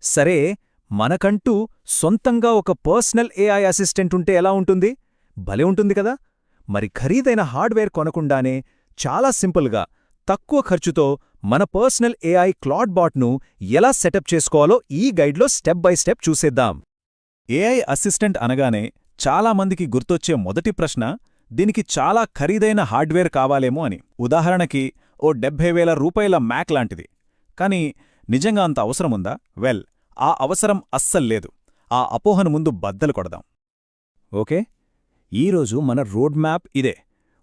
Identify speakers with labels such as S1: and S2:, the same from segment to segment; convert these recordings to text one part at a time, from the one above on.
S1: సరే, మనకంటూ సొంతంగా ఒక పర్సనల్ ఏఐ అసిస్టెంట్ ఉంటే ఎలా ఉంటుంది? భలే ఉంటుంది కదా! మరి ఖరీదైన హార్డ్వేర్ కొనకుండానే చాలా సింపుల్గా, తక్కువ ఖర్చుతో మన పర్సనల్ ఏఐ క్లాడ్ బాట్ను ఎలా సెటప్ చేసుకోవాలో ఈ గైడ్లో స్టెప్ బై స్టెప్ చూసేద్దాం. ఏఐ అసిస్టెంట్ అనగానే చాలామందికి గుర్తొచ్చే మొదటి ప్రశ్న, దీనికి చాలా ఖరీదైన హార్డ్వేర్ కావాలేమో అని. ఉదాహరణకి ఓ 70,000 రూపాయల మ్యాక్ లాంటిది. కానీ నిజంగా అంత అవసరముందా? ఆ అవసరం అస్సల్లేదు. ఆ అపోహను ముందు బద్దలు కొడదాం. ఓకే, ఈరోజు మన రోడ్ మ్యాప్ ఇదే.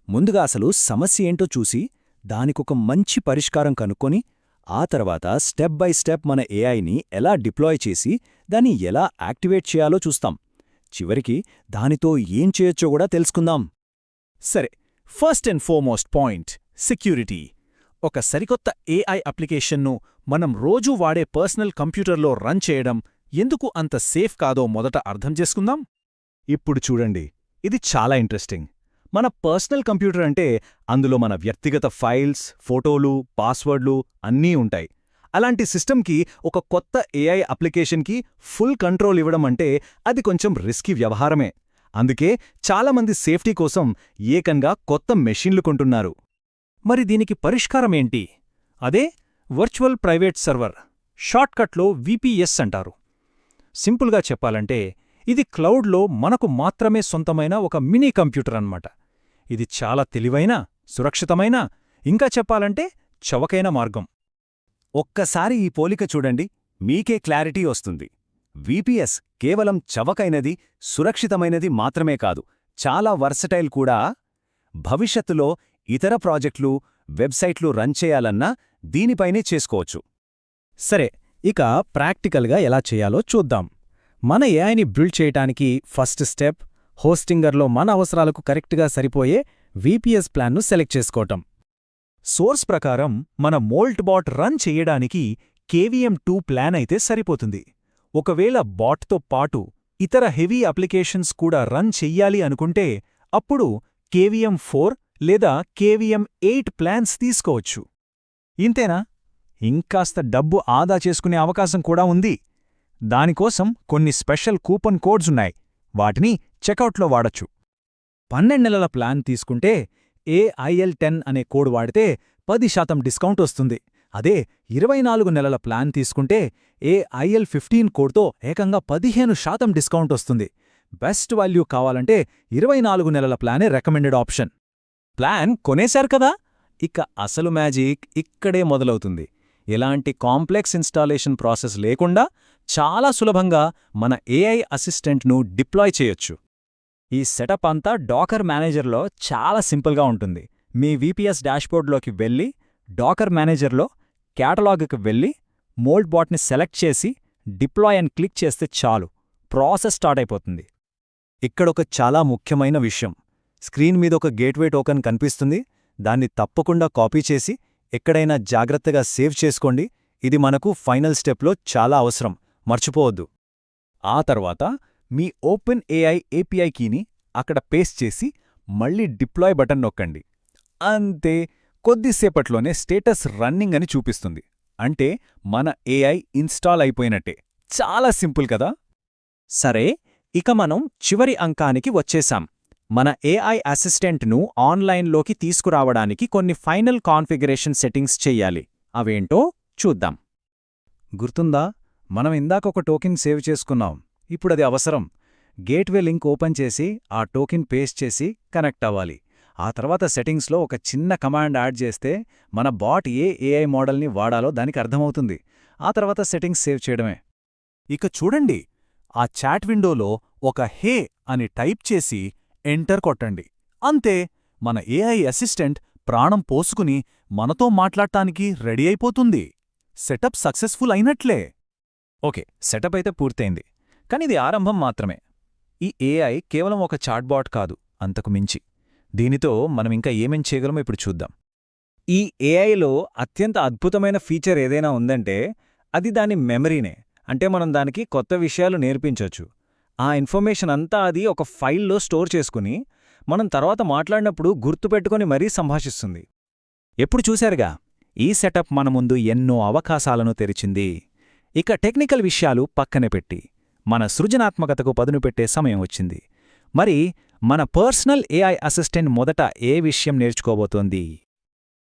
S1: ముందుగా అసలు సమస్య ఏంటో చూసి దానికొక మంచి పరిష్కారం కనుక్కొని ఆ తర్వాత స్టెప్ బై స్టెప్ మన ఏఐని ఎలా డిప్లాయ్ చేసి దాన్ని ఎలా యాక్టివేట్ చేయాలో చూస్తాం. చివరికి దానితో ఏం చేయొచ్చో కూడా తెలుసుకుందాం. సరే, first and foremost point security. ఒక సరికొత్త ఏఐ అప్లికేషన్ను మనం రోజూ వాడే పర్సనల్ కంప్యూటర్లో రన్ చేయడం ఎందుకు అంత సేఫ్ కాదో మొదట అర్థం చేసుకుందాం. ఇప్పుడు చూడండి, ఇది చాలా ఇంట్రెస్టింగ్. మన పర్సనల్ కంప్యూటర్ అంటే అందులో మన వ్యక్తిగత ఫైల్స్, ఫోటోలు, పాస్వర్డ్లు అన్నీ ఉంటాయి. అలాంటి సిస్టమ్కి ఒక కొత్త ఏఐ అప్లికేషన్కి ఫుల్ కంట్రోల్ ఇవ్వడం అంటే అది కొంచెం రిస్కీ వ్యవహారమే. అందుకే చాలామంది సేఫ్టీ కోసం ఏకంగా కొత్త మెషిన్లు కొంటున్నారు. మరి దీనికి పరిష్కారమేంటి? అదే వర్చువల్ ప్రైవేట్ సర్వర్, షార్ట్కట్లో విపిఎస్ అంటారు. సింపుల్గా చెప్పాలంటే ఇది క్లౌడ్లో మనకు మాత్రమే సొంతమైన ఒక మినీ కంప్యూటర్ అన్నమాట. ఇది చాలా తెలివైన, సురక్షితమైన, ఇంకా చెప్పాలంటే చవకైన మార్గం. ఒక్కసారి ఈ పోలిక చూడండి, మీకే క్లారిటీ వస్తుంది. విపిఎస్ కేవలం చవకైనది, సురక్షితమైనది మాత్రమే కాదు, చాలా వర్సటైల్ కూడా. భవిష్యత్తులో ఇతర ప్రాజెక్టులు, వెబ్సైట్లు రన్ చేయాలన్నా దీనిపైనే చేసుకోవచ్చు. సరే, ఇక ప్రాక్టికల్గా ఎలా చేయాలో చూద్దాం. మన ఏఐని బిల్డ్ చేయటానికి ఫస్ట్ స్టెప్ హోస్టింగర్లో మన అవసరాలకు కరెక్ట్గా సరిపోయే విపిఎస్ ప్లాన్ను సెలెక్ట్ చేసుకోవటం. సోర్స్ ప్రకారం మన మోల్ట్ బాట్ రన్ చెయ్యడానికి KVM2 ప్లాన్ అయితే సరిపోతుంది. ఒకవేళ బాట్తో పాటు ఇతర హెవీ అప్లికేషన్స్ కూడా రన్ చెయ్యాలి అనుకుంటే అప్పుడు KVM4 లేదా KVM8 ప్లాన్స్ తీసుకోవచ్చు. ఇంతేనా? ఇంకాస్త డబ్బు ఆదా చేసుకునే అవకాశం కూడా ఉంది. దానికోసం కొన్ని స్పెషల్ కూపన్ కోడ్స్ ఉన్నాయి. వాటిని చెక్అవుట్లో వాడొచ్చు. 12 నెలల ప్లాన్ తీసుకుంటే AIL10 అనే కోడ్ వాడితే 10% డిస్కౌంట్ వస్తుంది. అదే 24 నెలల ప్లాన్ తీసుకుంటే AIL15 కోడ్తో ఏకంగా 15% డిస్కౌంట్ వస్తుంది. బెస్ట్ వాల్యూ కావాలంటే 24 నెలల ప్లానే రికమెండెడ్ ఆప్షన్. ప్లాన్ కొనేశారు కదా, ఇక అసలు మ్యాజిక్ ఇక్కడే మొదలవుతుంది. ఎలాంటి కాంప్లెక్స్ ఇన్స్టాలేషన్ ప్రాసెస్ లేకుండా చాలా సులభంగా మన ఏఐ అసిస్టెంట్ను డిప్లాయ్ చేయొచ్చు. ఈ సెటప్ అంతా డాకర్ మేనేజర్లో చాలా సింపుల్గా ఉంటుంది. మీ విపిఎస్ డాష్బోర్డ్లోకి వెళ్ళి డాకర్ మేనేజర్లో క్యాటలాగ్కి వెళ్ళి మోల్ట్ బాట్ని సెలెక్ట్ చేసి డిప్లాయ్ అని క్లిక్ చేస్తే చాలు, ప్రాసెస్ స్టార్ట్ అయిపోతుంది. ఇక్కడొక చాలా ముఖ్యమైన విషయం, స్క్రీన్ మీద ఒక గేట్వే టోకెన్ కనిపిస్తుంది. దాన్ని తప్పకుండా కాపీ చేసి ఎక్కడైనా జాగ్రత్తగా సేవ్ చేసుకోండి. ఇది మనకు ఫైనల్ స్టెప్లో చాలా అవసరం, మర్చిపోవద్దు. ఆ తర్వాత మీ ఓపెన్ ఏఐ API కీని అక్కడ పేస్ట్ చేసి మళ్ళీ డిప్లాయ్ బటన్ నొక్కండి. అంతే, కొద్దిసేపట్లోనే స్టేటస్ రన్నింగ్ అని చూపిస్తుంది. అంటే మన ఏఐ ఇన్స్టాల్ అయిపోయినట్టే. చాలా సింపుల్ కదా. సరే, ఇక మనం చివరి అంకానికి వచ్చేశాం. మన ఏఐ అసిస్టెంట్ను ఆన్లైన్లోకి తీసుకురావడానికి కొన్ని ఫైనల్ కాన్ఫిగరేషన్ సెట్టింగ్స్ చెయ్యాలి. అవేంటో చూద్దాం. గుర్తుందా, మనం ఇందాకొక టోకెన్ సేవ్ చేసుకున్నాం. ఇప్పుడది అవసరం. గేట్వే లింక్ ఓపెన్ చేసి ఆ టోకెన్ పేస్ట్ చేసి కనెక్ట్ అవ్వాలి. ఆ తర్వాత సెట్టింగ్స్లో ఒక చిన్న కమాండ్ యాడ్ చేస్తే మన బాట్ ఏ ఏఐ మోడల్ని వాడాలో దానికి అర్థమవుతుంది. ఆ తర్వాత సెట్టింగ్స్ సేవ్ చేయడమే. ఇక చూడండి, ఆ చాట్ విండోలో ఒక హే అని టైప్ చేసి ఎంటర్ కొట్టండి. అంతే, మన ఏఐ అసిస్టెంట్ ప్రాణం పోసుకుని మనతో మాట్లాడటానికి రెడీ అయిపోతుంది. సెటప్ సక్సెస్ఫుల్ అయినట్లే. ఓకే, సెటప్ అయితే పూర్తయింది. కానీ ఇది ఆరంభం మాత్రమే. ఈ ఏఐ కేవలం ఒక చాట్బాట్ కాదు, అంతకు మించి. దీనితో మనం ఇంకా ఏమేం చేయగలమో ఇప్పుడు చూద్దాం. ఈ ఏఐలో అత్యంత అద్భుతమైన ఫీచర్ ఏదైనా ఉందంటే అది దాని మెమరీనే. అంటే మనం దానికి కొత్త విషయాలు నేర్పించొచ్చు. ఆ ఇన్ఫర్మేషన్ అంతా అది ఒక ఫైల్లో స్టోర్ చేసుకుని మనం తర్వాత మాట్లాడినప్పుడు గుర్తుపెట్టుకుని మరీ సంభాషిస్తుంది. ఎప్పుడు చూశారుగా, ఈ సెటప్ మన ముందు ఎన్నో అవకాశాలను తెరిచింది. ఇక టెక్నికల్ విషయాలు పక్కనే పెట్టి మన సృజనాత్మకతకు పదును పెట్టే సమయం వచ్చింది. మరి మన పర్సనల్ ఏఐ అసిస్టెంట్ మొదట ఏ విషయం నేర్చుకోబోతోంది?